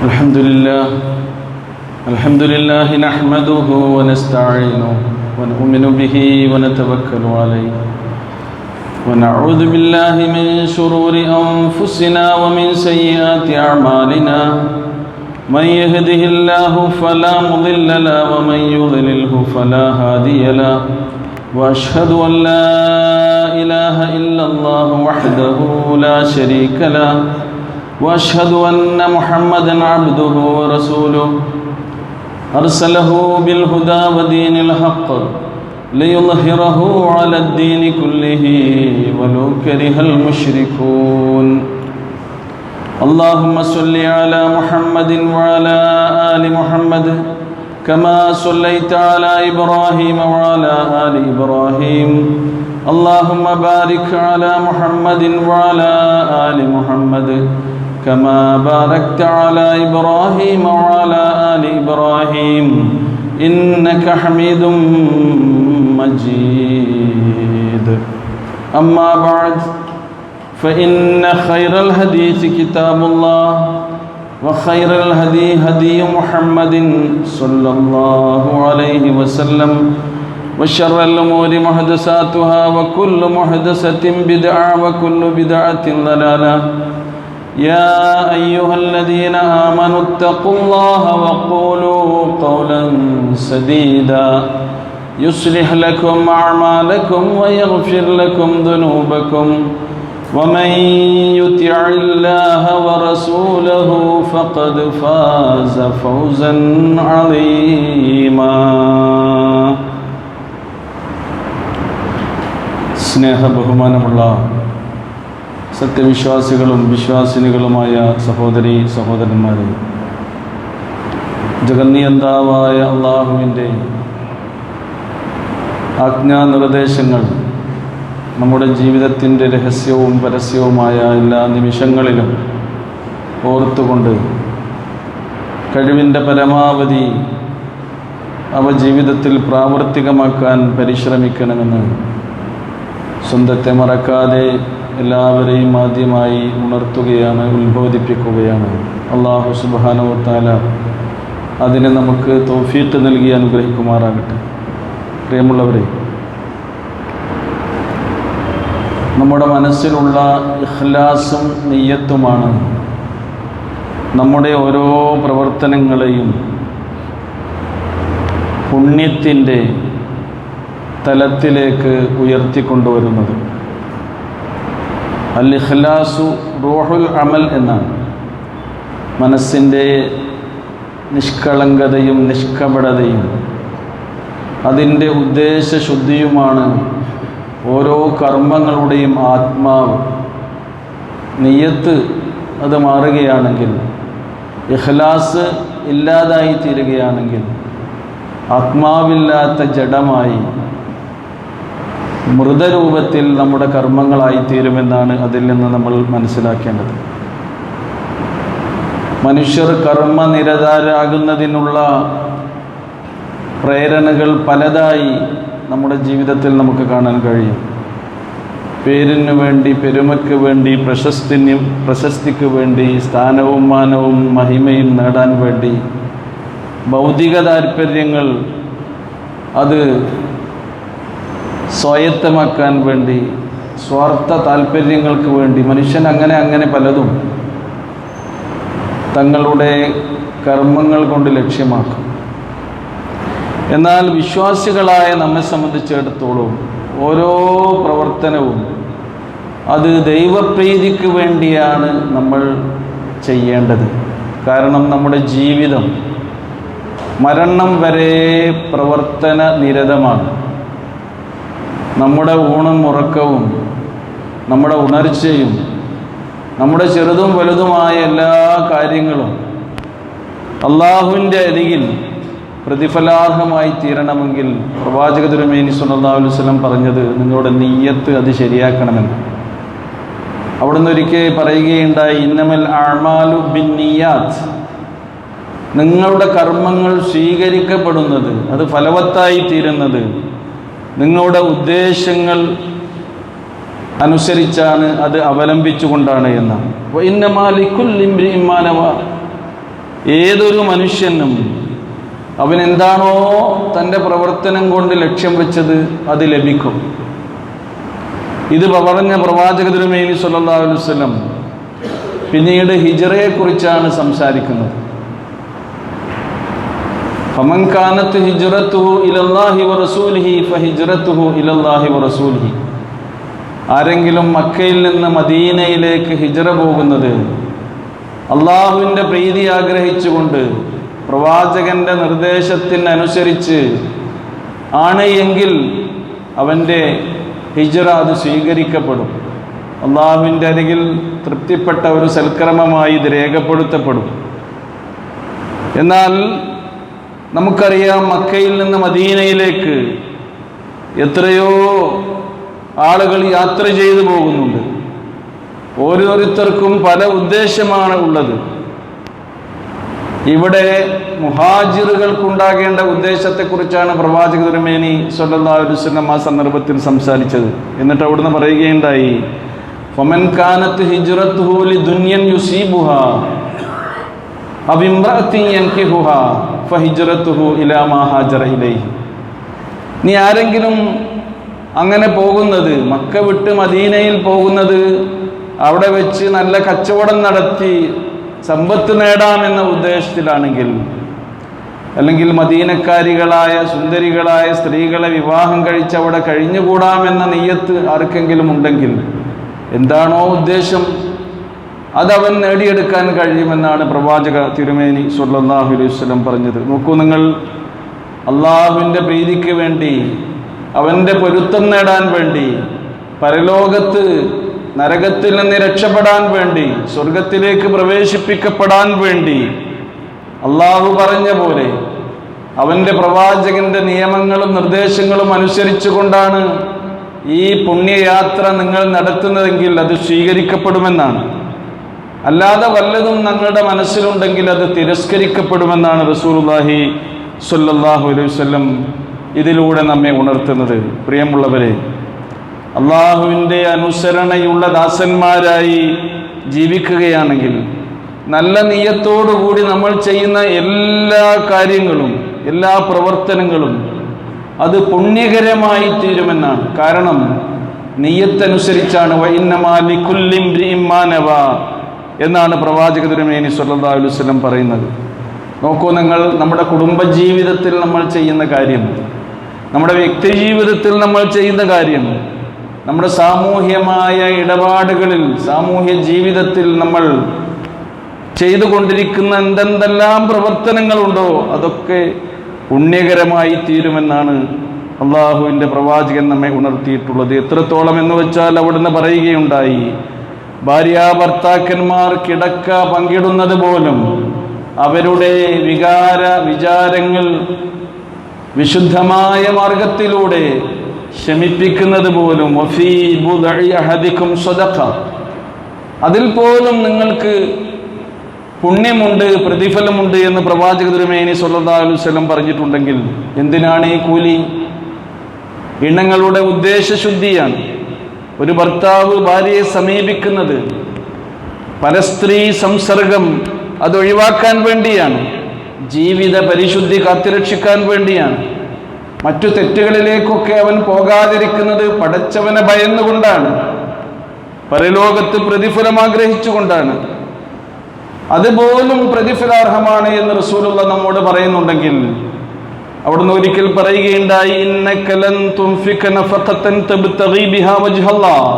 الحمد لله نحمده ونستعينه ونؤمن به ونتوكل عليه ونعوذ بالله من شرور أنفسنا ومن سيئات أعمالنا من يهده الله فلا مضل له ومن يضلله فلا هادي له وأشهد أن لا إله إلا الله وحده لا شريك له وأشهد أن محمدًا عبده ورسوله أرسله بالهدى ودين الحق ليظهره على الدين كله ولو كره المشركون اللهم صل على محمد وعلى آل محمد كما صليت على إبراهيم وعلى آل إبراهيم اللهم بارك على محمد وعلى آل محمد كما باركت على إبراهيم وعلى آل إبراهيم إنك حميد مجيد أما بعد فإن خير الحديث كتاب الله وخير الهدي هدي محمد صلى الله عليه وسلم وشر الأمور محدثاتها وكل محدثة بدعة وكل بدعة ضلالة يا أيها الذين آمنوا اتقوا الله وقولوا قولا سديدا يصلح لكم أعمالكم ويغفر لكم ذنوبكم ومن يطع الله ورسوله فقد فاز فوزا عظيما സ്നേഹ ബഹുമാനമുള്ള സത്യവിശ്വാസികളും വിശ്വാസിനികളുമായ സഹോദരീ സഹോദരന്മാരെ, ജഗന്നിയന്താവായ അള്ളാഹുവിൻ്റെ ആജ്ഞാനിർദ്ദേശങ്ങൾ നമ്മുടെ ജീവിതത്തിൻ്റെ രഹസ്യവും പരസ്യവുമായ എല്ലാ നിമിഷങ്ങളിലും ഓർത്തുകൊണ്ട് കഴിവിൻ്റെ പരമാവധി അവ ജീവിതത്തിൽ പ്രാവർത്തികമാക്കാൻ പരിശ്രമിക്കണമെന്ന് സ്വന്തത്തെ മറക്കാതെ എല്ലാവരെയും ആദ്യമായി ഉണർത്തുകയാണ്, ഉത്ബോധിപ്പിക്കുകയാണ്. അല്ലാഹു സുബ്ഹാനഹു വ തആല അതിന് നമുക്ക് തൗഫീഖ് നൽകി അനുഗ്രഹിക്കുമാറാകട്ടെ. പ്രിയമുള്ളവരെ, നമ്മുടെ മനസ്സിലുള്ള ഇഖ്ലാസും നിയ്യത്തുമാണ് നമ്മുടെ ഓരോ പ്രവർത്തനങ്ങളെയും പുണ്യത്തിൻ്റെ തലത്തിലേക്ക് ഉയർത്തിക്കൊണ്ടുവരുന്നത്. അൽ ഇഖ്ലാസു റൂഹുൽ അമൽ എന്നാണ്. മനസ്സിൻ്റെ നിഷ്കളങ്കതയും നിഷ്കപടതയും അതിൻ്റെ ഉദ്ദേശശുദ്ധിയുമാണ് ഓരോ കർമ്മങ്ങളുടെയും ആത്മാവ്. നിയ്യത്ത് അത് മാറുകയാണെങ്കിൽ, ഇഖ്ലാസ് ഇല്ലാതായി തീരുകയാണെങ്കിൽ, ആത്മാവില്ലാത്ത ജഡമായി മൃതരൂപത്തിൽ നമ്മുടെ കർമ്മങ്ങളായി തീരുമെന്നാണ് അതിൽ നിന്ന് നമ്മൾ മനസ്സിലാക്കേണ്ടത്. മനുഷ്യർ കർമ്മനിരതരാകുന്നതിനുള്ള പ്രേരണകൾ പലതായി നമ്മുടെ ജീവിതത്തിൽ നമുക്ക് കാണാൻ കഴിയും. പേരിനു വേണ്ടി, പെരുമയ്ക്ക് വേണ്ടി, പ്രശസ്തിക്ക് വേണ്ടി, സ്ഥാനവും മാനവും മഹിമയും നേടാൻ വേണ്ടി, ഭൗതിക താല്പര്യങ്ങൾ അത് സ്വായത്തമാക്കാൻ വേണ്ടി, സ്വാർത്ഥ താല്പര്യങ്ങൾക്ക് വേണ്ടി മനുഷ്യൻ അങ്ങനെ പലതും തങ്ങളുടെ കർമ്മങ്ങൾ കൊണ്ട് ലക്ഷ്യമാക്കും. എന്നാൽ വിശ്വാസികളായ നമ്മെ സംബന്ധിച്ചിടത്തോളം ഓരോ പ്രവർത്തനവും അത് ദൈവപ്രീതിക്ക് വേണ്ടിയാണ് നമ്മൾ ചെയ്യേണ്ടത്. കാരണം നമ്മുടെ ജീവിതം മരണം വരെ പ്രവർത്തന നിരതമാണ്. നമ്മുടെ ഊണും ഉറക്കവും, നമ്മുടെ ഉണർച്ചയും, നമ്മുടെ ചെറുതും വലുതുമായ എല്ലാ കാര്യങ്ങളും അള്ളാഹുവിൻ്റെ അരികിൽ പ്രതിഫലാർഹമായി തീരണമെങ്കിൽ പ്രവാചക തിരുമേനി സ്വല്ലല്ലാഹു അലൈഹി വസല്ലം പറഞ്ഞത് നിങ്ങളുടെ നിയ്യത്ത് അത് ശരിയാക്കണമെന്ന്. അവിടുന്ന് ഒരിക്കൽ പറയുകയുണ്ടായി, ഇന്നമൽ അഅ്മാലു ബിന്നിയാത്ത്, നിങ്ങളുടെ കർമ്മങ്ങൾ സ്വീകരിക്കപ്പെടുന്നത്, അത് ഫലവത്തായി തീരുന്നത് നിങ്ങളുടെ ഉദ്ദേശങ്ങൾ അനുസരിച്ചാണ്, അത് അവലംബിച്ചുകൊണ്ടാണ് എന്നാണ്. ഏതൊരു മനുഷ്യനും അവനെന്താണോ തൻ്റെ പ്രവർത്തനം കൊണ്ട് ലക്ഷ്യം വെച്ചത് അത് ലഭിക്കും. ഇത് പറഞ്ഞ പ്രവാചക തിരുമേനി സ്വല്ലല്ലാഹു അലൈഹി വസല്ലം പിന്നീട് ഹിജ്റയെക്കുറിച്ചാണ് സംസാരിക്കുന്നത്. ഫമൻ കാനത് ഹിജ്റതുഹു ഇലല്ലാഹി വറസൂലിഹി ഫഹിജ്റതുഹു ഇലല്ലാഹി വറസൂലിഹി. ആരെങ്കിലും മക്കയിൽ നിന്ന് മദീനയിലേക്ക് ഹിജ്റ പോകുന്നത് അള്ളാഹുവിൻ്റെ പ്രീതി ആഗ്രഹിച്ചുകൊണ്ട് പ്രവാചകന്റെ നിർദ്ദേശത്തിനനുസരിച്ച് ആണ് എങ്കിൽ അവൻ്റെ ഹിജ്റ അത് സ്വീകരിക്കപ്പെടും. അള്ളാഹുവിൻ്റെ അരികിൽ തൃപ്തിപ്പെട്ട ഒരു സൽക്കർമ്മമായി ഇത് രേഖപ്പെടുത്തപ്പെടും. എന്നാൽ നമുക്കറിയാം, മക്കയിൽ നിന്ന് മദീനയിലേക്ക് എത്രയോ ആളുകൾ യാത്ര ചെയ്തു പോകുന്നുണ്ട്. ഓരോരുത്തർക്കും പല ഉദ്ദേശമാണ് ഉള്ളത്. ഇവിടെ മുഹാജിറുകൾക്കുണ്ടാകേണ്ട ഉദ്ദേശത്തെക്കുറിച്ചാണ് പ്രവാചക തിരുമേനി സ്വല്ലല്ലാഹു അലൈഹി വസല്ലം ആ സന്ദർഭത്തിൽ സംസാരിച്ചത്. എന്നിട്ട് അവിടുന്ന് പറയുകയുണ്ടായി, ഫമൻ കാനത് ഹിജ്റതുഹു ലിദുനിയൻ യുസീബുഹാ അവ ഇംറഅത്തിൻ യൻകിഹുഹാ ഫഹിജ്റതുഹു ഇലാ മാ ഹാജറ ഇലൈഹി. നീ ആരെങ്കിലും അങ്ങനെ പോകുന്നത്, മക്ക വിട്ട് മദീനയിൽ പോകുന്നത് അവിടെ വെച്ച് നല്ല കച്ചവടം നടത്തി സമ്പത്ത് നേടാമെന്ന ഉദ്ദേശത്തിലാണെങ്കിൽ, അല്ലെങ്കിൽ മദീനക്കാരികളായ സുന്ദരികളായ സ്ത്രീകളെ വിവാഹം കഴിച്ച് അവിടെ കഴിഞ്ഞുകൂടാമെന്ന നിയ്യത്ത് ആർക്കെങ്കിലും ഉണ്ടെങ്കിൽ, എന്താണോ ഉദ്ദേശം അതവൻ നേടിയെടുക്കാൻ കഴിയുമെന്നാണ് പ്രവാചക തിരുമേനി സ്വല്ലല്ലാഹു അലൈഹി വസല്ലം പറഞ്ഞത്. നോക്കൂ നിങ്ങൾ, അള്ളാഹുവിൻ്റെ പ്രീതിക്ക് വേണ്ടി, അവൻ്റെ പൊരുത്തം നേടാൻ വേണ്ടി, പരലോകത്ത് നരകത്തിൽ നിന്ന് രക്ഷപ്പെടാൻ വേണ്ടി, സ്വർഗത്തിലേക്ക് പ്രവേശിപ്പിക്കപ്പെടാൻ വേണ്ടി അള്ളാഹു പറഞ്ഞ പോലെ അവൻ്റെ പ്രവാചകന്റെ നിയമങ്ങളും നിർദ്ദേശങ്ങളും അനുസരിച്ചു കൊണ്ടാണ് ഈ പുണ്യയാത്ര നിങ്ങൾ നടത്തുന്നതെങ്കിൽ അത് സ്വീകരിക്കപ്പെടുമെന്നാണ്. അല്ലാതെ വല്ലതും ഞങ്ങളുടെ മനസ്സിലുണ്ടെങ്കിൽ അത് തിരസ്കരിക്കപ്പെടുമെന്നാണ് റസൂലുള്ളാഹി സ്വല്ലല്ലാഹു അലൈഹി വസല്ലം ഇതിലൂടെ നമ്മെ ഉണർത്തുന്നത്. പ്രിയമുള്ളവരെ, അള്ളാഹുവിൻ്റെ അനുസരണയുള്ള ദാസന്മാരായി ജീവിക്കുകയാണെങ്കിൽ, നല്ല നിയ്യത്തോടുകൂടി നമ്മൾ ചെയ്യുന്ന എല്ലാ കാര്യങ്ങളും, എല്ലാ പ്രവർത്തനങ്ങളും അത് പുണ്യകരമായി തീരുമെന്നാണ്. കാരണം നിയ്യത്തനുസരിച്ചാണ് വഇന്നമാ ലികുല്ലി ഇംറിഇൻ മാ നവാ എന്നാണ് പ്രവാചക തിരുമേനി സ്വല്ലല്ലാഹു അലൈഹി വസല്ലം പറയുന്നത്. നോക്കൂ നിങ്ങൾ, നമ്മുടെ കുടുംബജീവിതത്തിൽ നമ്മൾ ചെയ്യുന്ന കാര്യം, നമ്മുടെ വ്യക്തി ജീവിതത്തിൽ നമ്മൾ ചെയ്യുന്ന കാര്യം, നമ്മുടെ സാമൂഹ്യമായ ഇടപാടുകളിൽ, സാമൂഹ്യ ജീവിതത്തിൽ നമ്മൾ ചെയ്തുകൊണ്ടിരിക്കുന്ന എന്തെന്തെല്ലാം പ്രവർത്തനങ്ങളുണ്ടോ അതൊക്കെ പുണ്യകരമായി തീരുമെന്നാണ് അള്ളാഹുവിൻ്റെ പ്രവാചകൻ നമ്മെ ഉണർത്തിയിട്ടുള്ളത്. എത്രത്തോളം എന്ന് വെച്ചാൽ അവിടുന്ന് പറയുകയുണ്ടായി, ഭാര്യാഭർത്താക്കന്മാർ കിടക്ക പങ്കിടുന്നത് പോലും അവരുടെ വിചാരങ്ങൾ വിശുദ്ധമായ മാർഗത്തിലൂടെ ശമിപ്പിക്കുന്നത് പോലും വഫീ ബുദ്ഇ അഹദികും സദഖ, അതിൽ പോലും നിങ്ങൾക്ക് പുണ്യമുണ്ട്, പ്രതിഫലമുണ്ട് എന്ന് പ്രവാചക തിരുമേനി സ്വല്ലല്ലാഹു അലൈഹി വസല്ലം പറഞ്ഞിട്ടുണ്ടെങ്കിൽ എന്തിനാണ് ഈ കൂലി? ഇണങ്ങളുടെ ഉദ്ദേശശുദ്ധിയാണ്. ഒരു ഭർത്താവ് ഭാര്യയെ സമീപിക്കുന്നത് പരസ്ത്രീ സംസർഗം അതൊഴിവാക്കാൻ വേണ്ടിയാണ്, ജീവിത പരിശുദ്ധി കാത്തുരക്ഷിക്കാൻ വേണ്ടിയാണ്. മറ്റു തെറ്റുകളിലേക്കൊക്കെ അവൻ പോകാതിരിക്കുന്നത് പടച്ചവനെ ഭയന്നുകൊണ്ടാണ്, പരലോകത്ത് പ്രതിഫലം ആഗ്രഹിച്ചുകൊണ്ടാണ്. അതുപോലും പ്രതിഫലാർഹമാണ് എന്ന് റസൂലുള്ള നമ്മോട് പറയുന്നുണ്ടെങ്കിൽ, അവിടുന്ന് ഒരിക്കൽ പറയുകയുണ്ടായി, ഇന്നക ലൻ തുൻഫിക നഫഖതൻ തബ്തഗി ബിഹാ വജ്ഹല്ലാഹ്,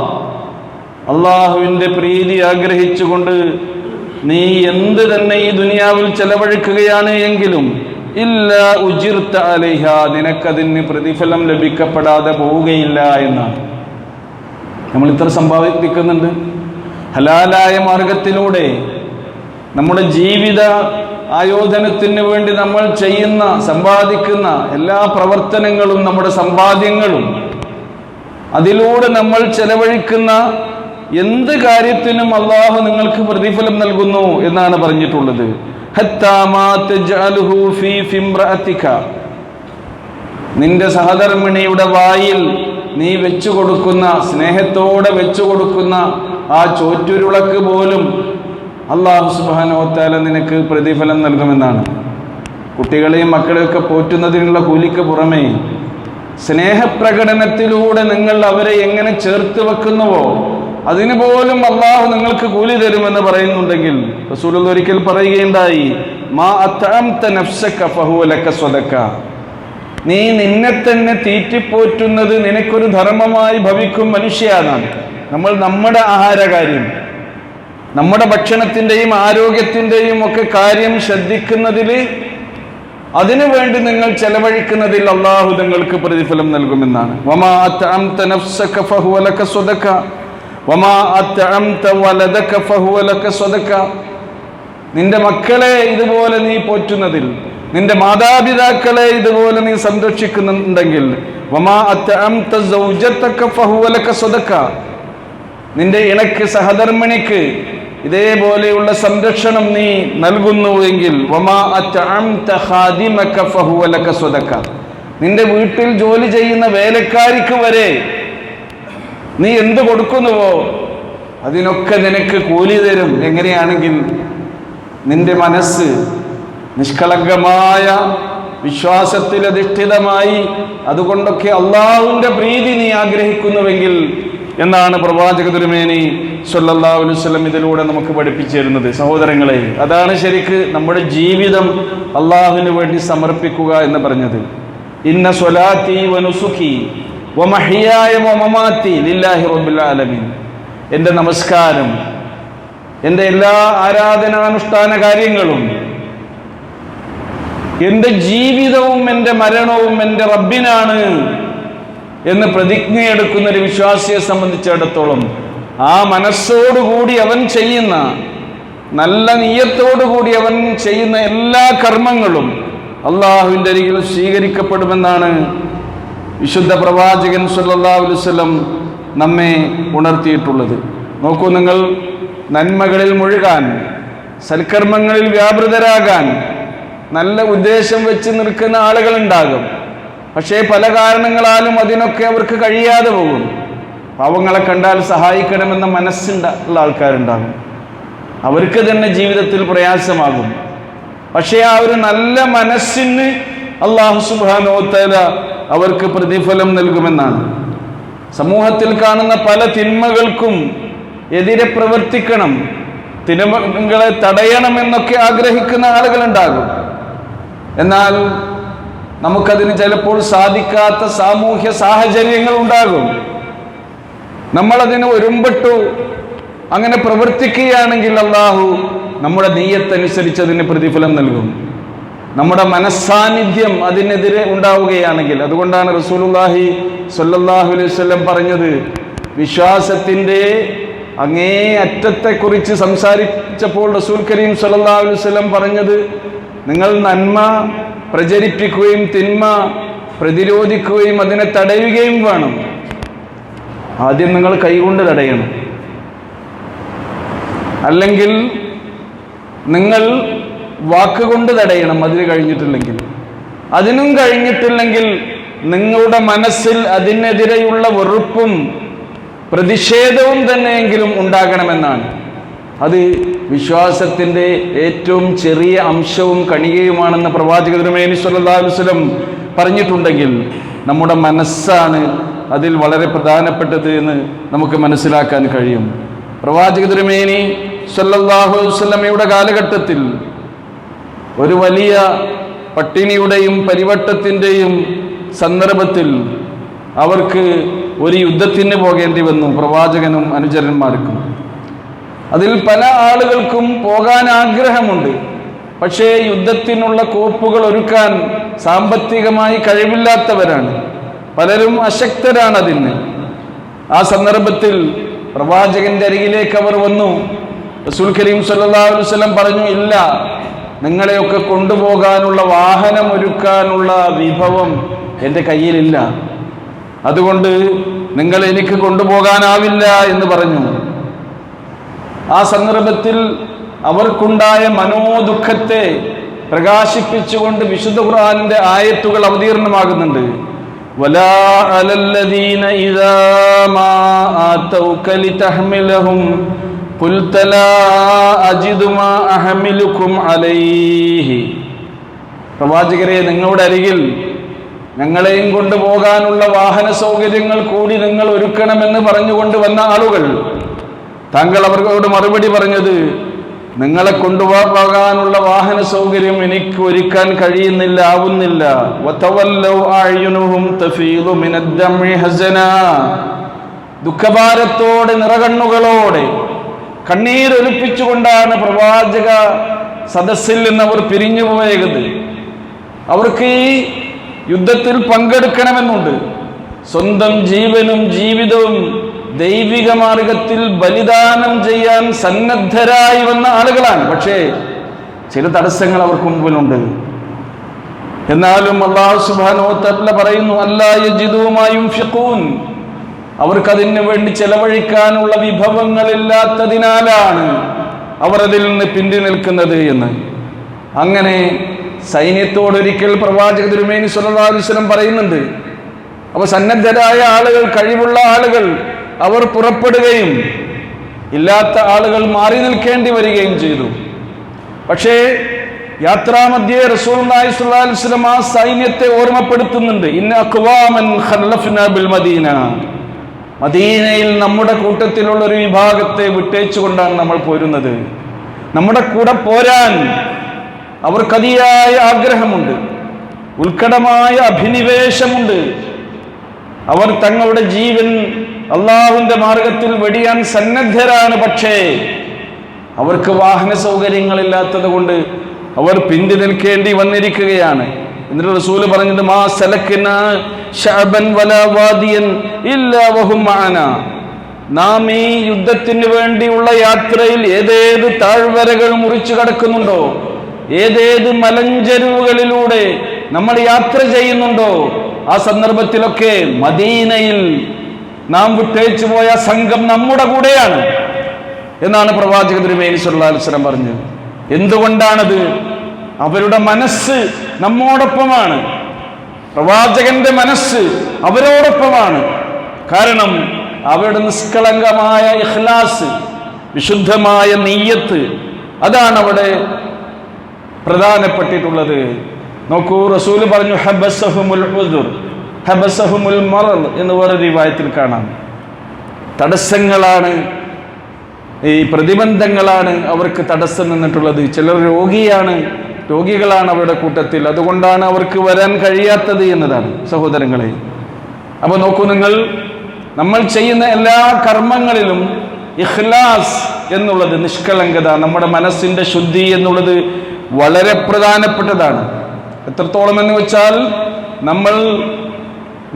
അല്ലാഹുവിൻ്റെ പ്രീതി ആഗ്രഹിച്ചുകൊണ്ട് നീ എന്ത് തന്നെ ഈ ദുനിയാവിൽ ചെലവഴിക്കുകയാണ് എങ്കിലും ഇല്ലാ ഉജിർത അലൈഹ, നിനക്കതിന് പ്രതിഫലം ലഭിക്കപ്പെടാതെ പോവുകയില്ല എന്നാണ്. നമ്മൾ ഇത്ര സമ്പാദിക്കുന്നുണ്ട്. ഹലാലായ മാർഗത്തിലൂടെ നമ്മുടെ ജീവിത ആയോധനത്തിന് വേണ്ടി നമ്മൾ ചെയ്യുന്ന, സമ്പാദിക്കുന്ന എല്ലാ പ്രവർത്തനങ്ങളും, നമ്മുടെ സമ്പാദ്യങ്ങളും, അതിലൂടെ നമ്മൾ ചെലവഴിക്കുന്ന എന്ത് കാര്യത്തിനും അള്ളാഹു നിങ്ങൾക്ക് പ്രതിഫലം നൽകുന്നു എന്നാണ് പറഞ്ഞിട്ടുള്ളത്. ഹത്താ മാ തജ്അലുഹു ഫീ ഫിംറഅതിക, നിന്റെ സഹധർമ്മിണിയുടെ വായിൽ നീ വെച്ചു കൊടുക്കുന്ന, സ്നേഹത്തോടെ വെച്ചു കൊടുക്കുന്ന ആ ചോറ്റുരുളക്ക് പോലും അല്ലാഹു സുബ്ഹാനഹു വ തആല നിനക്ക് പ്രതിഫലം നൽകുമെന്നാണ്. കുട്ടികളെയും മക്കളെയൊക്കെ പോറ്റുന്നതിനുള്ള കൂലിക്ക് പുറമേ സ്നേഹപ്രകടനത്തിലൂടെ നിങ്ങൾ അവരെ എങ്ങനെ ചേർത്ത് വെക്കുന്നുവോ അതിന് പോലും അള്ളാഹു നിങ്ങൾക്ക് കൂലി തരുമെന്ന് പറയുന്നുണ്ടെങ്കിൽ റസൂലുള്ളാഹി ഒരിക്കൽ പറയുകയുണ്ടായി, മാ അത്അംത നഫ്സക ഫഹുവ ലക സ്വദഖ. നീ നിന്നെ തന്നെ തീറ്റിപ്പോറ്റുന്നത് നിനക്കൊരു ധർമ്മമായി ഭവിക്കും മനുഷ്യനാണ്. നമ്മൾ നമ്മുടെ ആഹാരകാര്യം, നമ്മുടെ ഭക്ഷണത്തിൻ്റെയും ആരോഗ്യത്തിൻ്റെയും ഒക്കെ കാര്യം ശ്രദ്ധിക്കുന്നതിൽ, അതിനു വേണ്ടി നിങ്ങൾ ചെലവഴിക്കുന്നതിൽ അള്ളാഹു നിങ്ങൾക്ക് പ്രതിഫലം നൽകുമെന്നാണ്. വമാ അത്അംത നഫ്സക ഫഹുവ ലക സ്വദഖ വമാ അത്അംത വലദക ഫഹുവ ലക സ്വദഖ. നിന്റെ മക്കളെ ഇതുപോലെ നീ പോറ്റുന്നതിൽ, നിന്റെ മാതാപിതാക്കളെ ഇതുപോലെ നീ സംരക്ഷിക്കുന്നുണ്ടെങ്കിൽ, വമാ അത്അംത സൗജതക ഫഹുവ ലക സ്വദഖ. നിന്റെ ഇണക്ക്, സഹധർമ്മിണിക്ക് ഇതേപോലെയുള്ള സംരക്ഷണം നീ നൽകുന്നുവെങ്കിൽ, വമാ അത്അംത ഖാദിമക ഫഹുവ ലക സ്വദഖ. നിന്റെ വീട്ടിൽ ജോലി ചെയ്യുന്ന വേലക്കാരിക്ക് വരെ നീ എന്ത് കൊടുക്കുന്നുവോ അതിനൊക്കെ നിനക്ക് കൂലി തരും. എങ്ങനെയാണെങ്കിൽ നിന്റെ മനസ്സ് നിഷ്കളങ്കമായ വിശ്വാസത്തിൽ അധിഷ്ഠിതമായി അതുകൊണ്ടൊക്കെ അള്ളാഹുവിൻ്റെ പ്രീതി നീ ആഗ്രഹിക്കുന്നുവെങ്കിൽ എന്നാണ് പ്രവാചക തിരുമേനി സ്വല്ലല്ലാഹു അലൈഹി വസല്ലം ഇതിലൂടെ നമുക്ക് പഠിപ്പിച്ചു തരുന്നത്. സഹോദരങ്ങളെ, അതാണ് ശരിക്ക് നമ്മുടെ ജീവിതം അള്ളാഹുവിന് വേണ്ടി സമർപ്പിക്കുക എന്ന് പറഞ്ഞത്. ഇന്ന സ്വലാത്തി വനുസുഖി വമഹ്യായ വമമാതി ലില്ലാഹി റബ്ബിൽ ആലമീൻ. എൻ്റെ നമസ്കാരം, എൻ്റെ എല്ലാ ആരാധനാനുഷ്ഠാന കാര്യങ്ങളും, എൻ്റെ ജീവിതവും എൻ്റെ മരണവും എൻ്റെ റബ്ബിനാണ് എന്ന് പ്രതിജ്ഞയെടുക്കുന്ന ഒരു വിശ്വാസിയെ സംബന്ധിച്ചിടത്തോളം ആ മനസ്സോടുകൂടി അവൻ ചെയ്യുന്ന, നല്ല നിയ്യത്തോടുകൂടി അവൻ ചെയ്യുന്ന എല്ലാ കർമ്മങ്ങളും അള്ളാഹുവിൻ്റെ അരികിൽ സ്വീകരിക്കപ്പെടുമെന്നാണ് വിശുദ്ധ പ്രവാചകൻ സ്വല്ലല്ലാഹു അലൈഹി വസല്ലം നമ്മെ ഉണർത്തിയിട്ടുള്ളത്. നോക്കൂ, നിങ്ങൾ നന്മകളിൽ മുഴുകാൻ, സൽക്കർമ്മങ്ങളിൽ വ്യാപൃതരാകാൻ നല്ല ഉദ്ദേശം വെച്ച് നിൽക്കുന്ന ആളുകളുണ്ടാകും. പക്ഷേ പല കാരണങ്ങളാലും അതിനൊക്കെ അവർക്ക് കഴിയാതെ പോകും. പാവങ്ങളെ കണ്ടാൽ സഹായിക്കണമെന്ന മനസ്സുള്ള ആൾക്കാരുണ്ടാകും. അവർക്ക് തന്നെ ജീവിതത്തിൽ പ്രയാസമാകും. പക്ഷേ ആ ഒരു നല്ല മനസ്സിന് അല്ലാഹു സുബ്ഹാനഹു വ തആല അവർക്ക് പ്രതിഫലം നൽകുമെന്നാണ്. സമൂഹത്തിൽ കാണുന്ന പല തിന്മകൾക്കും എതിരെ പ്രവർത്തിക്കണം, തിന്മകളെ തടയണമെന്നൊക്കെ ആഗ്രഹിക്കുന്ന ആളുകളുണ്ടാകും. എന്നാൽ നമുക്കതിന് ചിലപ്പോൾ സാധിക്കാത്ത സാമൂഹ്യ സാഹചര്യങ്ങൾ ഉണ്ടാകും. നമ്മളതിന് ഒരുമ്പെട്ടു അങ്ങനെ പ്രവർത്തിക്കുകയാണെങ്കിൽ അള്ളാഹു നമ്മുടെ നീയത്തനുസരിച്ച് അതിന് പ്രതിഫലം നൽകും. നമ്മുടെ മനസ്സാന്നിധ്യം അതിനെതിരെ ഉണ്ടാവുകയാണെങ്കിൽ, അതുകൊണ്ടാണ് റസൂലുള്ളാഹി സ്വല്ലല്ലാഹു അലൈഹി വസല്ലം പറഞ്ഞത്, വിശ്വാസത്തിൻ്റെ അങ്ങേ അറ്റത്തെക്കുറിച്ച് സംസാരിച്ചപ്പോൾ റസൂൽ കരീം സ്വല്ലല്ലാഹു അലൈഹി വസല്ലം പറഞ്ഞത്, നിങ്ങൾ നന്മ പ്രചരിപ്പിക്കുകയും തിന്മ പ്രതിരോധിക്കുകയും അതിനെ തടയുകയും വേണം. ആദ്യം നിങ്ങൾ കൈകൊണ്ട് തടയണം, അല്ലെങ്കിൽ നിങ്ങൾ വാക്കുകൊണ്ട് തടയണം. അതിന് കഴിഞ്ഞിട്ടില്ലെങ്കിൽ, അതിനും കഴിഞ്ഞിട്ടില്ലെങ്കിൽ നിങ്ങളുടെ മനസ്സിൽ അതിനെതിരെയുള്ള വെറുപ്പും പ്രതിഷേധവും തന്നെയെങ്കിലും ഉണ്ടാകണമെന്നാണ്. അത് വിശ്വാസത്തിൻ്റെ ഏറ്റവും ചെറിയ അംശവും കണികയുമാണെന്ന് പ്രവാചക തിരുമേനി സ്വല്ലല്ലാഹു അലൈഹി വസല്ലം പറഞ്ഞിട്ടുണ്ടെങ്കിൽ നമ്മുടെ മനസ്സാണ് അതിൽ വളരെ പ്രധാനപ്പെട്ടത് എന്ന് നമുക്ക് മനസ്സിലാക്കാൻ കഴിയും. പ്രവാചക തിരുമേനി സ്വല്ലല്ലാഹു അലൈഹി വസല്ലമയുടെ കാലഘട്ടത്തിൽ ഒരു വലിയ പട്ടിണിയുടെയും പരിവട്ടത്തിൻ്റെയും സന്ദർഭത്തിൽ അവർക്ക് ഒരു യുദ്ധത്തിന് പോകേണ്ടി വന്നു, പ്രവാചകനും അനുചരന്മാർക്കും. അതിൽ പല ആളുകൾക്കും പോകാൻ ആഗ്രഹമുണ്ട്. പക്ഷേ യുദ്ധത്തിനുള്ള കോപ്പുകൾ ഒരുക്കാൻ സാമ്പത്തികമായി കഴിവില്ലാത്തവരാണ്, പലരും അശക്തരാണ് അതിന്. ആ സന്ദർഭത്തിൽ പ്രവാചകന്റെ അരികിലേക്ക് അവർ വന്നു. റസൂൽ കരീം സ്വല്ലല്ലാഹു അലൈഹി വസല്ലം പറഞ്ഞു, ഇല്ല, നിങ്ങളെയൊക്കെ കൊണ്ടുപോകാനുള്ള വാഹനം ഒരുക്കാനുള്ള വിഭവം എൻ്റെ കയ്യിലില്ല, അതുകൊണ്ട് നിങ്ങൾ എനിക്ക് കൊണ്ടുപോകാനാവില്ല എന്ന് പറഞ്ഞു. ആ സന്ദർഭത്തിൽ അവർക്കുണ്ടായ മനോദുഃഖത്തെ പ്രകാശിപ്പിച്ചുകൊണ്ട് വിശുദ്ധ ഖുർആനിന്റെ ആയത്തുകൾ അവതീർണമാകുന്നുണ്ട്. വലാ അലല്ലദീന ഇദാ മാ ആതൗക ലിതഹ്മിലഹും قلت لا أجد ما أحملكم عليه. പ്രവാചകരെ, നിങ്ങളുടെ അരികിൽ ഞങ്ങളെയും കൊണ്ടുപോകാനുള്ള വാഹന സൗകര്യങ്ങൾ കൂടി നിങ്ങൾ ഒരുക്കണമെന്ന് പറഞ്ഞുകൊണ്ട് വന്ന ആളുകൾ, താങ്കൾ അവരോട് മറുപടി പറഞ്ഞത്, നിങ്ങളെ കൊണ്ടുപോകാനുള്ള വാഹന സൗകര്യം എനിക്ക് ഒരുക്കാൻ കഴിയുന്നില്ല, ആവുന്നില്ല. ദുഃഖഭാരത്തോടെ, നിറകണ്ണുകളോടെ, കണ്ണീരൊലിപ്പിച്ചുകൊണ്ടാണ് പ്രവാചക സദസ്സിൽ നിന്ന് അവർ പിരിഞ്ഞു പോയത്. അവർക്ക് ഈ യുദ്ധത്തിൽ പങ്കെടുക്കണമെന്നുണ്ട്. സ്വന്തം ജീവനും ജീവിതവും ദൈവിക മാർഗത്തിൽ ബലിദാനം ചെയ്യാൻ സന്നദ്ധരായി വന്ന ആളുകളാണ്. പക്ഷേ ചില തടസ്സങ്ങൾ അവർക്ക് മുമ്പിലുണ്ട്. എന്നാലും അല്ലാഹു സുബ്ഹാനഹു വ തആല പറയുന്നു, അല്ലാ യജിദൂ മാ യുൻഫിഖൂൻ, അവർക്കതിന് വേണ്ടി ചെലവഴിക്കാനുള്ള വിഭവങ്ങളില്ലാത്തതിനാലാണ് അവർ അതിൽ നിന്ന് പിന്തി നിൽക്കുന്നത് എന്ന്. അങ്ങനെ സൈന്യത്തോടൊരിക്കൽ പ്രവാചക തിരുമേനി സ്വല്ലല്ലാഹു അലൈഹി വസല്ലം പറയുന്നുണ്ട്. അപ്പോൾ സന്നദ്ധരായ ആളുകൾ, കഴിവുള്ള ആളുകൾ അവർ പുറപ്പെടുകയും ഇല്ലാത്ത ആളുകൾ മാറി നിൽക്കേണ്ടി വരികയും ചെയ്തു. പക്ഷേ യാത്രാമധ്യേ റസൂലുള്ളാഹി സ്വല്ലല്ലാഹു അലൈഹി വസല്ലം ആ സൈന്യത്തെ ഓർമ്മപ്പെടുത്തുന്നുണ്ട്. ഇന്ന അഖ്വാമൻ ഖല്ലഫ്നാ ബിൽ മദീന, മദീനയിൽ നമ്മുടെ കൂട്ടത്തിലുള്ള ഒരു വിഭാഗത്തെ വിട്ടേച്ചുകൊണ്ടാണ് നമ്മൾ പോരുന്നത്. നമ്മുടെ കൂടെ പോരാൻ അവർക്കതിയായ ആഗ്രഹമുണ്ട്, ഉത്കടമായ അഭിനിവേശമുണ്ട്. അവർ തങ്ങളുടെ ജീവൻ അള്ളാഹുവിന്റെ മാർഗത്തിൽ വെടിയാൻ സന്നദ്ധരാണ്. പക്ഷേ അവർക്ക് വാഹന സൗകര്യങ്ങളില്ലാത്തത് കൊണ്ട് അവർ പിന്തി നിൽക്കേണ്ടി വന്നിരിക്കുകയാണ്. എന്നിട്ട് റസൂൽ പറഞ്ഞത്, മാ സലക്നാ ശഅബൻ വലാ വാദിയൻ ഇല്ലാ വഹും മഅനാ, നാം ഈ യുദ്ധത്തിന് വേണ്ടിയുള്ള യാത്രയിൽ ഏതേത് താഴ്വരകൾ മുറിച്ചു കടക്കുന്നുണ്ടോ, ഏതേത് മലഞ്ചെരുവുകളിലൂടെ നമ്മൾ യാത്ര ചെയ്യുന്നുണ്ടോ, ആ സന്ദർഭത്തിലൊക്കെ മദീനയിൽ നാം വിട്ടേച്ചു പോയ സംഘം നമ്മുടെ കൂടെയാണ് എന്നാണ് പ്രവാചക തിരുമേനി സ്വല്ലല്ലാഹു അലൈഹി വസല്ലം പറഞ്ഞത്. എന്തുകൊണ്ടാണത്? അവരുടെ മനസ്സ് നമ്മോടൊപ്പമാണ്, പ്രവാചകന്റെ മനസ്സ് അവരോടൊപ്പമാണ്. കാരണം അവരുടെ നിഷ്കളങ്കമായ ഇഖ്ലാസ്, വിശുദ്ധമായ നിയ്യത്ത്, അതാണ് അവിടെ പ്രധാനപ്പെട്ടിട്ടുള്ളത്. നോക്കൂ, റസൂൽ പറഞ്ഞു, ഹബസഹുമുൽ ഉദ്ർ ഹബസഹുമുൽ മറദ് എന്ന് വേറെ റിവായത്തിൽ കാണാം. തടസ്സങ്ങളാണ്, ഈ പ്രതിബന്ധങ്ങളാണ് അവർക്ക് തടസ്സം നിന്നിട്ടുള്ളത്. ചിലർ രോഗികളാണ് അവരുടെ കൂട്ടത്തിൽ, അതുകൊണ്ടാണ് അവർക്ക് വരാൻ കഴിയാത്തത് എന്നതാണ് സഹോദരങ്ങളെ. അപ്പോൾ നോക്കൂ, നമ്മൾ ചെയ്യുന്ന എല്ലാ കർമ്മങ്ങളിലും ഇഖ്ലാസ് എന്നുള്ളത്, നിഷ്കളങ്കത, നമ്മുടെ മനസ്സിന്റെ ശുദ്ധി എന്നുള്ളത് വളരെ പ്രധാനപ്പെട്ടതാണ്. എത്രത്തോളം എന്ന് വെച്ചാൽ, നമ്മൾ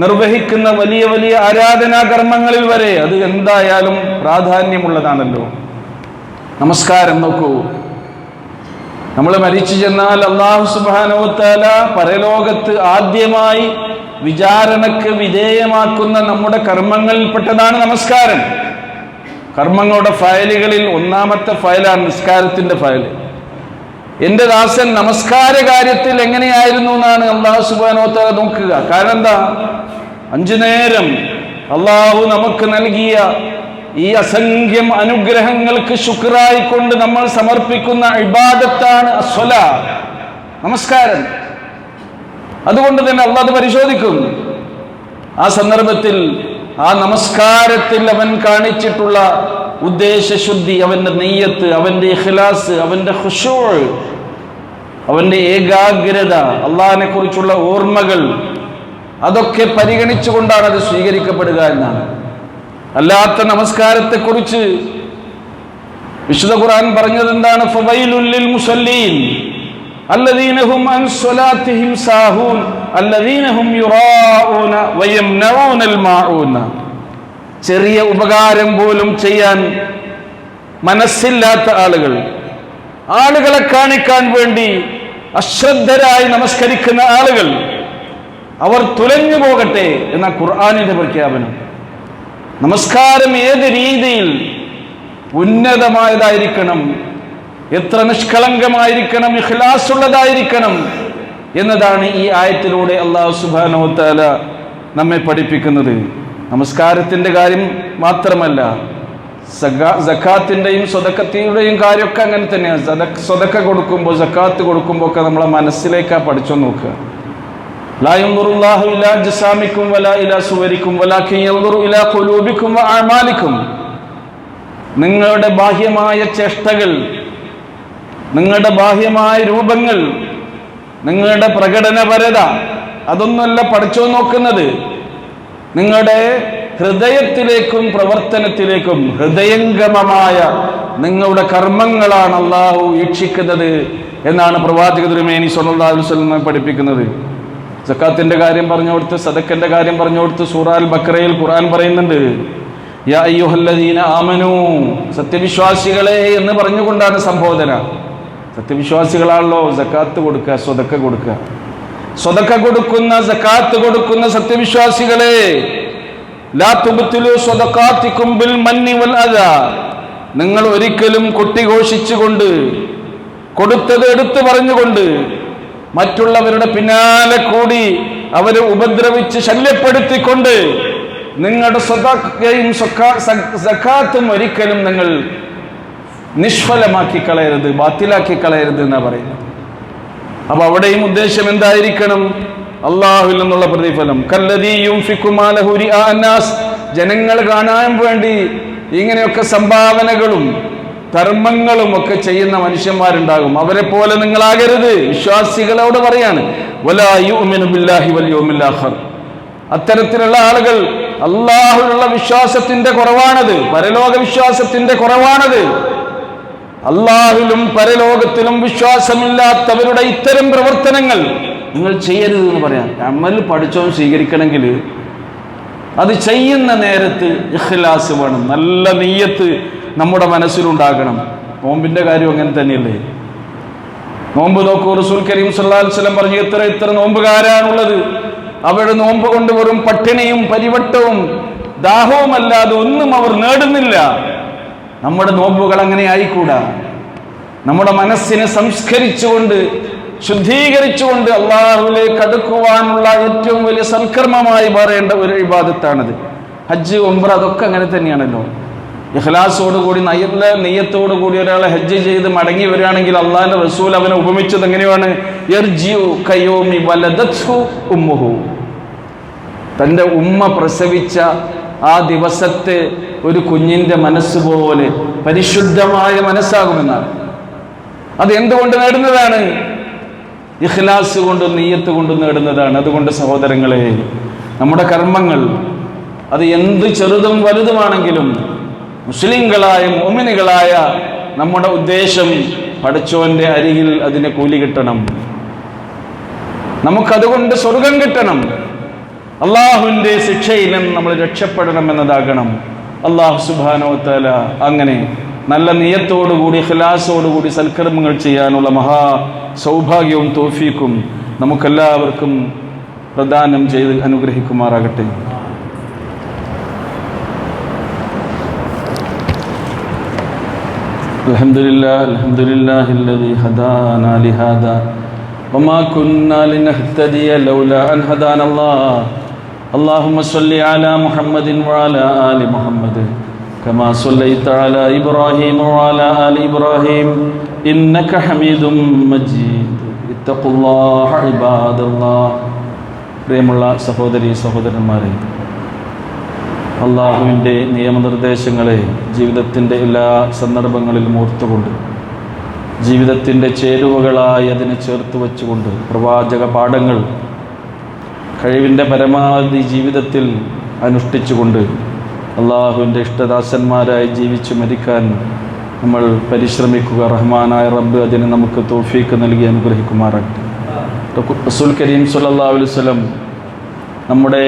നിർവഹിക്കുന്ന വലിയ വലിയ ആരാധനാ കർമ്മങ്ങളിൽ വരെ അത് എന്തായാലും പ്രാധാന്യമുള്ളതാണല്ലോ. നമസ്കാരം നോക്കൂ, നമ്മൾ മരിച്ചു ചെന്നാൽ അല്ലാഹു സുബ്ഹാനഹു വ തആല പരലോകത്ത് ആദ്യമായി വിചാരണക്ക് വിധേയമാക്കുന്ന നമ്മുടെ കർമ്മങ്ങളിൽപ്പെട്ടതാണ് നമസ്കാരം. കർമ്മങ്ങളുടെ ഫയലുകളിൽ ഒന്നാമത്തെ ഫയലാണ് നിസ്കാരത്തിന്റെ ഫയൽ. എന്റെ ദാസൻ നമസ്കാര കാര്യത്തിൽ എങ്ങനെയായിരുന്നു എന്നാണ് അല്ലാഹു സുബ്ഹാനഹു വ തആല നോക്കുക. കാരണം എന്താ? 5 നേരം അല്ലാഹു നമുക്ക് നൽകിയ ഈ അസംഖ്യം അനുഗ്രഹങ്ങൾക്ക് ശുക്റായിക്കൊണ്ട് നമ്മൾ സമർപ്പിക്കുന്ന ഇബാദത്താണ് അസ്വലാ, നമസ്കാരം. അതുകൊണ്ട് തന്നെ അല്ലാഹു പരിശോധിക്കും. ആ സന്ദർഭത്തിൽ ആ നമസ്കാരത്തിൽ അവൻ കാണിച്ചിട്ടുള്ള ഉദ്ദേശശുദ്ധി, അവന്റെ നെയ്യത്ത്, അവന്റെ ഇഖ്ലാസ്, അവന്റെ ഖുശൂ, അവന്റെ ഏകാഗ്രത, അള്ളാഹിനെ കുറിച്ചുള്ള ഓർമ്മകൾ, അതൊക്കെ പരിഗണിച്ചുകൊണ്ടാണ് അത് സ്വീകരിക്കപ്പെടുക എന്നാണ്. അല്ലാത്ത നമസ്കാരത്തെക്കുറിച്ച് വിശുദ്ധ ഖുർആൻ പറഞ്ഞത് എന്താണ്? ഫവൈലുൽ ലിൽ മുസല്ലീൻ അല്ലദീന ഹും അൻ സ്വലാത്തിഹിം സാഹൂൻ അല്ലദീന ഹും യുറാഊന വയംനഊനൽ മാഊന. ചെറിയ ഉപകാരം പോലും ചെയ്യാൻ മനസ്സില്ലാത്ത ആളുകളെ കാണിക്കാൻ വേണ്ടി അശ്രദ്ധരായി നമസ്കരിക്കുന്ന ആളുകൾ, അവർ തുലഞ്ഞു പോകട്ടെ എന്ന ഖുർആനിന്റെ പ്രഖ്യാപനം. നമസ്കാരം ഏത് രീതിയിൽ ഉന്നതമായതായിരിക്കണം, എത്ര നിഷ്കളങ്കമായിരിക്കണം, ഇഖ്ലാസ് ഉള്ളതായിരിക്കണം എന്നതാണ് ഈ ആയത്തിലൂടെ അല്ലാഹു സുബ്ഹാനഹു വ തആല നമ്മെ പഠിപ്പിക്കുന്നത്. നമസ്കാരത്തിന്റെ കാര്യം മാത്രമല്ല, സക്കാത്തിൻ്റെയും സ്വതക്കത്തിൻ്റെയും കാര്യമൊക്കെ അങ്ങനെ തന്നെയാണ്. സ്വതക്ക കൊടുക്കുമ്പോൾ, സക്കാത്ത് കൊടുക്കുമ്പോൾ ഒക്കെ നമ്മളെ മനസ്സിലേക്കാ പഠിച്ചോ നോക്കുക. ലാ യൻദുറുല്ലാഹു ഇലാ അജ്സാമിക്കും വലാ ഇലാ സുവരിക്കും വലാകിൻ യൻദുറു ഇലാ ഖുലൂബിക്കും വഅഅമാലിക്കും. നിങ്ങളുടെ ബാഹ്യമായ ചേഷ്ടകൾ, നിങ്ങളുടെ ബാഹ്യമായ രൂപങ്ങൾ, നിങ്ങളുടെ പ്രകടനപരത, അതൊന്നുമല്ല പഠിച്ചോ നോക്കുന്നത്. നിങ്ങളുടെ ഹൃദയത്തിലേക്കും പ്രവർത്തനത്തിലേക്കും, ഹൃദയംഗമമായ നിങ്ങളുടെ കർമ്മങ്ങളാണ് അള്ളാഹു വീക്ഷിക്കുന്നത് എന്നാണ് പ്രവാചക തിരുമേനി സ്വല്ലല്ലാഹു അലൈഹി വസല്ലം പഠിപ്പിക്കുന്നത്. സക്കാത്തിന്റെ കാര്യം പറഞ്ഞു കൊടുത്ത്, സദക്കന്റെ കാര്യം പറഞ്ഞു കൊടുത്ത് സൂറ അൽ ബഖറയിൽ ഖുർആൻ പറയുന്നുണ്ട്, യാ അയ്യുഹല്ലദീന ആമനൂ, സത്യവിശ്വാസികളെ എന്ന് പറഞ്ഞുകൊണ്ടാണ് സംബോധന. സത്യവിശ്വാസികളാണല്ലോ സക്കാത്ത് കൊടുക്കുക, സ്വതക്ക കൊടുക്കുക. സ്വതക്ക കൊടുക്കുന്ന, സക്കാത്ത് കൊടുക്കുന്ന സത്യവിശ്വാസികളെ, ലാ തുബ്തിലു സ്വദഖാതികും ബിൽ മന്നി വൽ അദാ, നിങ്ങൾ ഒരിക്കലും കൊട്ടിഘോഷിച്ചുകൊണ്ട്, കൊടുത്തത് എടുത്തു പറഞ്ഞുകൊണ്ട്, മറ്റുള്ളവരുടെ പിന്നാലെ കൂടി അവരെ ഉപദ്രവിച്ച് ശല്യപ്പെടുത്തിക്കൊണ്ട് നിങ്ങളുടെ സ്വതക്കയും സക്കാത്തും ഒരിക്കലും നിങ്ങൾ നിഷ്ഫലമാക്കി കളയരുത്, ബാത്തിലാക്കി കളയരുത് എന്നാ പറയുന്നത്. അപ്പൊ അവിടെയും ഉദ്ദേശം എന്തായിരിക്കണം? അള്ളാഹുവിൽ നിന്നുള്ള പ്രതിഫലം. കല്ലദീ യുൻഫിഖു മാലഹു റിആ അന്നാസ്, ജനങ്ങൾ കാണാൻ വേണ്ടി ഇങ്ങനെയൊക്കെ സംഭാവനകളും ധർമ്മങ്ങളും ഒക്കെ ചെയ്യുന്ന മനുഷ്യന്മാരുണ്ടാകും. അവരെ പോലെ നിങ്ങളാകരുത്. വിശ്വാസികളോട് പറയാണ്, വലാ യുഅ്മിനു ബില്ലാഹി വൽ യൗമിൽ ആഖിർ. അത്തരത്തിലുള്ള ആളുകൾ, അള്ളാഹുവിലുള്ള വിശ്വാസത്തിന്റെ കുറവാണത്, പരലോക വിശ്വാസത്തിന്റെ കുറവാണത്. അള്ളാഹുവിലും പരലോകത്തിലും വിശ്വാസമില്ലാത്തവരുടെ ഇത്തരം പ്രവർത്തനങ്ങൾ നിങ്ങൾ ചെയ്യരുത് എന്ന് പറയാം. അമൽ പഠിച്ചോ സ്വീകരിക്കണമെങ്കിൽ അത് ചെയ്യുന്ന നേരത്ത് ഇഖ്ലാസ് വേണം, നല്ല നിയ്യത്ത് നമ്മുടെ മനസ്സിലുണ്ടാകണം. നോമ്പിന്റെ കാര്യം അങ്ങനെ തന്നെയല്ലേ? നോമ്പ് നോക്കൂ, റസൂൽ കരീം സല്ലല്ലാഹു അലൈഹി വസല്ലം പറഞ്ഞു, എത്ര നോമ്പുകാരാണുള്ളത്, അവരുടെ നോമ്പ് കൊണ്ട് വെറും പട്ടിണിയും പരിവട്ടവും ദാഹവും അല്ലാതെ ഒന്നും അവർ നേടുന്നില്ല. നമ്മുടെ നോമ്പുകൾ അങ്ങനെ ആയിക്കൂടാ. നമ്മുടെ മനസ്സിനെ സംസ്കരിച്ചുകൊണ്ട്, ശുദ്ധീകരിച്ചുകൊണ്ട് അള്ളാഹുവിലേക്ക് അടുക്കുവാനുള്ള ഏറ്റവും വലിയ സൽക്കർമ്മമായി പറയേണ്ട ഒരു ഇബാദത്താണത്. ഹജ്ജ്, ഉംറ അതൊക്കെ അങ്ങനെ തന്നെയാണല്ലോ. ഇഖ്ലാസോടുകൂടി, നല്ല നെയ്യത്തോടു കൂടി ഒരാളെ ഹജ്ജ് ചെയ്ത് മടങ്ങി വരികയാണെങ്കിൽ അള്ളാഹിന്റെ റസൂൽ അവനെ ഉപമിച്ചത് എങ്ങനെയാണ്? യർജിഉ കയൗമി വലദത്ഹു ഉമ്മുഹു, തൻ്റെ ഉമ്മ പ്രസവിച്ച ആ ദിവസത്തെ ഒരു കുഞ്ഞിന്റെ മനസ്സ് പോലെ പരിശുദ്ധമായ മനസ്സാകുമെന്നാണ്. അത് എന്തുകൊണ്ട് നേടുന്നതാണ്? ഇഖ്ലാസ് കൊണ്ട്, നിയ്യത്ത് കൊണ്ട് നേടുന്നതാണ്. അതുകൊണ്ട് സഹോദരങ്ങളെ, നമ്മുടെ കർമ്മങ്ങൾ അത് എന്ത് ചെറുതും വലുതുമാണെങ്കിലും മുസ്ലിങ്ങളായ മുഅ്മിനുകളായ നമ്മുടെ ഉദ്ദേശം പടച്ചോന്റെ അരികിൽ അതിനെ കൂലി കിട്ടണം, നമുക്കതുകൊണ്ട് സ്വർഗം കിട്ടണം, അള്ളാഹുവിൻ്റെ ശിക്ഷയിൽ നിന്ന് നമ്മൾ രക്ഷപ്പെടണം എന്നതാകണം. അള്ളാഹു സുബ്ഹാനഹു വ തആല അങ്ങനെ നല്ല നിയ്യത്തോടുകൂടി, ഇഖ്ലാസോടുകൂടി സൽക്കർമ്മങ്ങൾ ചെയ്യാനുള്ള മഹാ സൗഭാഗ്യവും തൗഫീഖും നമുക്കെല്ലാവർക്കും പ്രദാനം ചെയ്ത് അനുഗ്രഹിക്കുമാറാകട്ടെ. അൽഹംദുലില്ലാഹില്ലദീ ഹദാനാ ലിഹാദാ വമാ കുന്നാ ലിനഹ്തദിയ ലൗലാ അൻ ഹദാനല്ലാഹ്. اللهم صل على محمد وعلى آل محمد كما صليت على إبراهيم وعلى آل إبراهيم إنك حميد مجيد. اتقوا الله عباد الله. പ്രിയമുള്ള സഹോദരീ സഹോദരന്മാരെ, അള്ളാഹുവിൻ്റെ നിയമനിർദ്ദേശങ്ങളെ ജീവിതത്തിൻ്റെ എല്ലാ സന്ദർഭങ്ങളിലും ഓർത്തുകൊണ്ട്, ജീവിതത്തിൻ്റെ ചേരുവകളായി അതിനെ ചേർത്ത് വച്ചുകൊണ്ട്, പ്രവാചക പാഠങ്ങൾ കഴിവിൻ്റെ പരമാവധി ജീവിതത്തിൽ അനുഷ്ഠിച്ചുകൊണ്ട് അള്ളാഹുവിൻ്റെ ഇഷ്ടദാസന്മാരായി ജീവിച്ചു മരിക്കാൻ നമ്മൾ പരിശ്രമിക്കുക. റഹ്മാനായ റബ്ബ് അതിന് നമുക്ക് തൗഫീഖ് നൽകി അനുഗ്രഹിക്കുമാറാകട്ടെ. റസൂൽ കരീം സല്ലല്ലാഹു അലൈഹി വസല്ലം നമ്മുടെ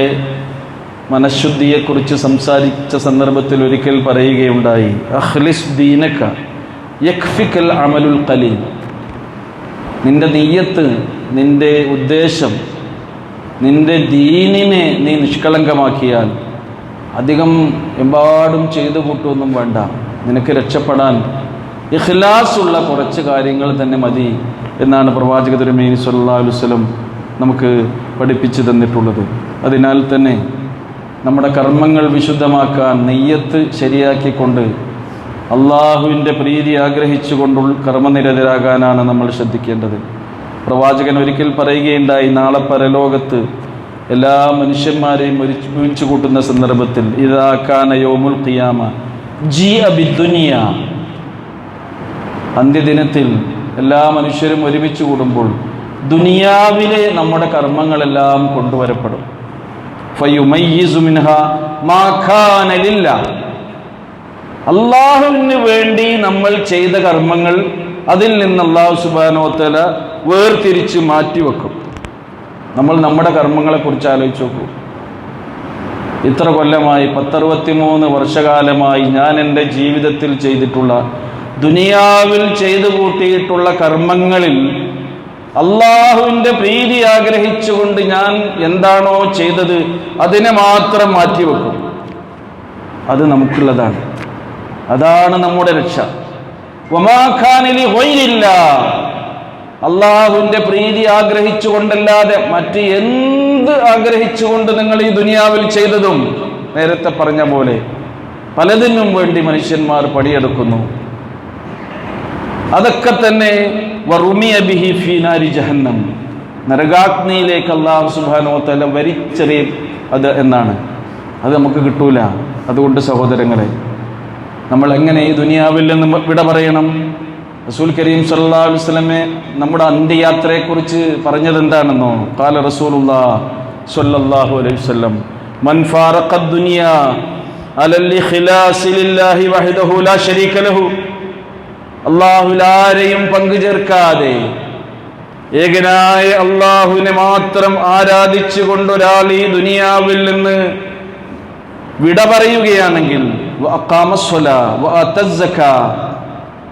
മനഃശുദ്ധിയെക്കുറിച്ച് സംസാരിച്ച സന്ദർഭത്തിൽ ഒരിക്കൽ പറയുകയുണ്ടായി, അഖ്ലിസ് ദീനക യക്ഫികൽ അമലുൽ ഖലീൽ. നിന്റെ നിയ്യത്ത്, നിന്റെ ഉദ്ദേശം, നിന്റെ ദീനിനെ നീ നിഷ്കളങ്കമാക്കിയാൽ അധികം എമ്പാടും ചെയ്തു കൂട്ടുമൊന്നും വേണ്ട. നിനക്ക് രക്ഷപ്പെടാൻ ഇഖ്ലാസുള്ള കുറച്ച് കാര്യങ്ങൾ തന്നെ മതി എന്നാണ് പ്രവാചക തിരുമേനി സല്ലല്ലാഹു അലൈഹി വസല്ലം നമുക്ക് പഠിപ്പിച്ചു തന്നിട്ടുള്ളത്. അതിനാൽ തന്നെ നമ്മുടെ കർമ്മങ്ങൾ വിശുദ്ധമാക്കാൻ നിയ്യത്ത് ശരിയാക്കിക്കൊണ്ട് അള്ളാഹുവിൻ്റെ പ്രീതി ആഗ്രഹിച്ചുകൊണ്ടുള്ള കർമ്മനിരതരാകാനാണ് നമ്മൾ ശ്രദ്ധിക്കേണ്ടത്. പ്രവാചകൻ ഒരിക്കൽ പറയുകയുണ്ടായി, നാളെ പരലോകത്ത് എല്ലാ മനുഷ്യന്മാരെയും ഒരുമിച്ച് കൂട്ടുന്ന സന്ദർഭത്തിൽ ഇദാ കാന യൗമുൽ ഖിയാമ ജീഅ ബിദ്ദുനിയ, അന്ത്യദിനത്തിൽ എല്ലാ മനുഷ്യരും ഒരുമിച്ച് കൂടുമ്പോൾ ദുനിയാവിലെ നമ്മുടെ കർമ്മങ്ങളെല്ലാം കൊണ്ടുവരപ്പെടും. ഫയുമയ്യിസു മിൻഹാ മാ കാന ലില്ലാഹ്, അള്ളാഹുവിന് വേണ്ടി നമ്മൾ ചെയ്ത കർമ്മങ്ങൾ അതിൽ നിന്ന് അള്ളാഹു സുബ്ഹാനഹു വ തആല വേർതിരിച്ച് മാറ്റിവെക്കും. നമ്മൾ നമ്മുടെ കർമ്മങ്ങളെക്കുറിച്ച് ആലോചിച്ച് നോക്കൂ. ഇത്ര കൊല്ലമായി 63 വർഷകാലമായി ഞാൻ എൻ്റെ ജീവിതത്തിൽ ചെയ്തിട്ടുള്ള, ദുനിയാവിൽ ചെയ്തു കൂട്ടിയിട്ടുള്ള കർമ്മങ്ങളിൽ അള്ളാഹുവിൻ്റെ പ്രീതി ആഗ്രഹിച്ചുകൊണ്ട് ഞാൻ എന്താണോ ചെയ്തത് അതിനെ മാത്രം മാറ്റിവെക്കും. അത് നമുക്കുള്ളതാണ്, അതാണ് നമ്മുടെ രക്ഷ. വമാ കാന ലിഗൈരില്ലാഹ്, അള്ളാഹുവിൻ്റെ പ്രീതി ആഗ്രഹിച്ചുകൊണ്ടല്ലാതെ മറ്റ് എന്ത് ആഗ്രഹിച്ചുകൊണ്ട് നിങ്ങൾ ഈ ദുനിയാവിൽ ചെയ്തതും, നേരത്തെ പറഞ്ഞ പോലെ പലതിനും വേണ്ടി മനുഷ്യന്മാർ പണിയെടുക്കുന്നു. അതൊക്കെ തന്നെ വറുമിയ ബിഹി ഫീ നാരി ജഹന്നം, നരകാഗ്നിയിലേക്ക് അല്ലാഹു സുബ്ഹാനഹു വ തആല വലിച്ചെറിയും അത് എന്നാണ്. അത് നമുക്ക് കിട്ടൂല. അതുകൊണ്ട് സഹോദരങ്ങളെ, നമ്മൾ എങ്ങനെ ഈ ദുനിയാവിൽ നിന്ന് വിട പറയണം? റസൂൽ കരീം സല്ലല്ലാഹു അലൈഹി വസല്ലമയെ നമ്മുടെ അന്ത്യയാത്രയെക്കുറിച്ച് പറഞ്ഞത് എന്താണെന്നോ? ഖാല റസൂലുള്ളാഹി സ്വല്ലല്ലാഹു അലൈഹി വസല്ലം, മൻ ഫാറഖ ദുനിയാ അലൽ ഇഖ്ലാസി ലില്ലാഹി വഹ്ദഹു ലാ ശരീക ലഹു, അല്ലാഹുവിൽ ആരെയും പങ്കു ചേർക്കാതെ ഏകനായ അല്ലാഹുവിനെ മാത്രം ആരാധിച്ചുകൊണ്ട് ഒരാൾ ഈ ദുനിയാവിൽ നിന്ന് വിട പറയുകയാണെങ്കിൽ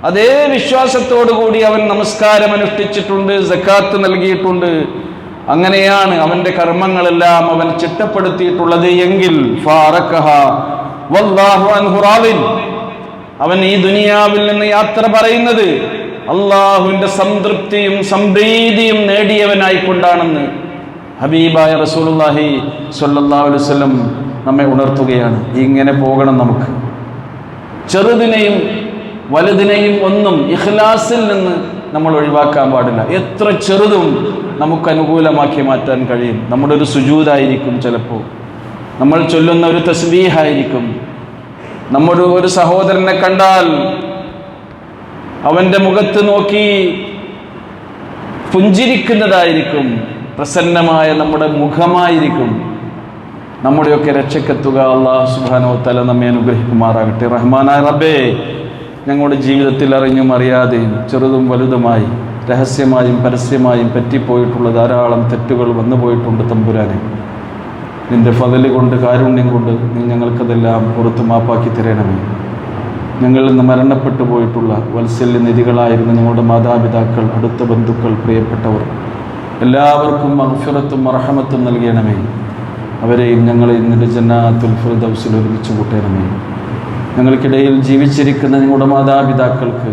അതേ വിശ്വാസത്തോടു കൂടി അവൻ നമസ്കാരം അനുഷ്ഠിച്ചിട്ടുണ്ട്, സക്കാത്ത് നൽകിയിട്ടുണ്ട്, അങ്ങനെയാണ് അവന്റെ കർമ്മങ്ങളെല്ലാം അവൻ ചിട്ടപ്പെടുത്തിയിട്ടുള്ളത് എങ്കിൽ വല്ലാഹു അൻഹു റാദിൻ, അവൻ ഈ ദുനിയാവിൽ നിന്ന് യാത്ര പറയുന്നത് അള്ളാഹുവിന്റെ സംതൃപ്തിയും സംപ്രീതിയും നേടിയവനായിക്കൊണ്ടാണെന്ന് ഹബീബായ റസൂലുള്ളാഹി സ്വല്ലല്ലാഹു അലൈഹി വസല്ലം നമ്മെ ഉണർത്തുകയാണ്. ഇങ്ങനെ പോകണം നമുക്ക്. ചെറുതിനെയും വലുതിനെയും ഒന്നും ഇഖ്ലാസിൽ നിന്ന് നമ്മൾ ഒഴിവാക്കാൻ പാടില്ല. എത്ര ചെറുതും നമുക്ക് അനുകൂലമാക്കി മാറ്റാൻ കഴിയും. നമ്മുടെ ഒരു സുജൂദായിരിക്കും, ചിലപ്പോൾ നമ്മൾ ചൊല്ലുന്ന ഒരു തസ്ബീഹായിരിക്കും, നമ്മുടെ ഒരു സഹോദരനെ കണ്ടാൽ അവൻ്റെ മുഖത്ത് നോക്കി പുഞ്ചിരിക്കുന്നതായിരിക്കും, പ്രസന്നമായ നമ്മുടെ മുഖമായിരിക്കും. നമ്മുടെയൊക്കെ രക്ഷക്കെത്തുക അല്ലാഹു സുബ്ഹാനഹു വ തആല നമ്മെ അനുഗ്രഹിക്കുമാറാകട്ടെ. റഹ്മാനായ റബ്ബേ, ഞങ്ങളുടെ ജീവിതത്തിൽ അറിഞ്ഞും അറിയാതെയും ചെറുതും വലുതുമായി രഹസ്യമായും പരസ്യമായും പറ്റിപ്പോയിട്ടുള്ള ധാരാളം തെറ്റുകൾ വന്നുപോയിട്ടുണ്ട് തമ്പുരാനെ. നിന്റെ ഫദല് കൊണ്ട്, കാരുണ്യം കൊണ്ട് നീ ഞങ്ങൾക്കതെല്ലാം പുറത്തു മാപ്പാക്കി തരണമേ. ഞങ്ങളിൽ നിന്ന് മരണപ്പെട്ടു പോയിട്ടുള്ള വത്സല്യ നിധികളായിരുന്ന ഞങ്ങളുടെ മാതാപിതാക്കൾ, അടുത്ത ബന്ധുക്കൾ, പ്രിയപ്പെട്ടവർ എല്ലാവർക്കും മഗ്ഫിറത്തും മർഹമത്തും നൽകണമേ. അവരെയും ഞങ്ങളെയും നിന്റെ ജന്നാത്തുൽ ഫിർദൗസിൽ ഒരുമിച്ച് കൂട്ടണമേ. ഞങ്ങൾക്കിടയിൽ ജീവിച്ചിരിക്കുന്ന ഞങ്ങളുടെ മാതാപിതാക്കൾക്ക്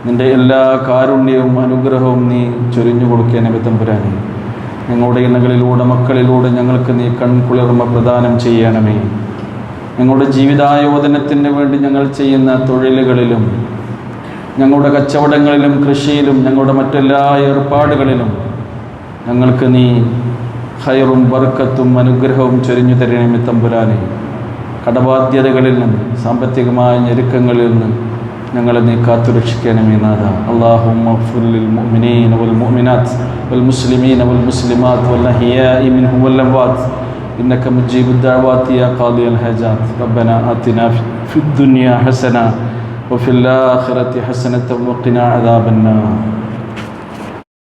നിന്റെ എല്ലാ കാരുണ്യവും അനുഗ്രഹവും നീ ചൊരിഞ്ഞു കൊടുക്കണമേ തമ്പുരാനെ. ഞങ്ങളുടെ ഇണകളിലൂടെ, മക്കളിലൂടെ ഞങ്ങൾക്ക് നീ കൺകുളിർമ പ്രദാനം ചെയ്യണമേ. ഞങ്ങളുടെ ജീവിതായോധനത്തിന് വേണ്ടി ഞങ്ങൾ ചെയ്യുന്ന തൊഴിലുകളിലും, ഞങ്ങളുടെ കച്ചവടങ്ങളിലും, കൃഷിയിലും, ഞങ്ങളുടെ മറ്റെല്ലാ ഏർപ്പാടുകളിലും ഞങ്ങൾക്ക് നീ ഖൈറും ബർക്കത്തും അനുഗ്രഹവും ചൊരിഞ്ഞു തരണമേ തമ്പുരാനെ. കടബാധ്യതകളിൽ നിന്ന്, സാമ്പത്തികമായ ഞെരുക്കങ്ങളിൽ നിന്ന് ഞങ്ങളെ നീ കാത്തുരക്ഷിക്കണമേ നാഥ. അല്ലാഹുമ്മ ഗ്ഫിർ ലിൽ മുഅ്മിനീന വൽ മുഅ്മിനാത്ത് വൽ മുസ്ലിമീന വൽ മുസ്ലിമാത്ത് വൽ അഹ്യാഇ മിൻഹും വൽ അംവാത്ത് ഇന്നക മുജീബുദ് ദഅവാതി യാ ഖാദിയൽ ഹജാത്ത്. റബ്ബനാ ആതിനാ ഫിദ് ദുനിയ ഹസന വഫിൽ ആഖിറതി ഹസനത വഖിനാ അദാബന്നാർ.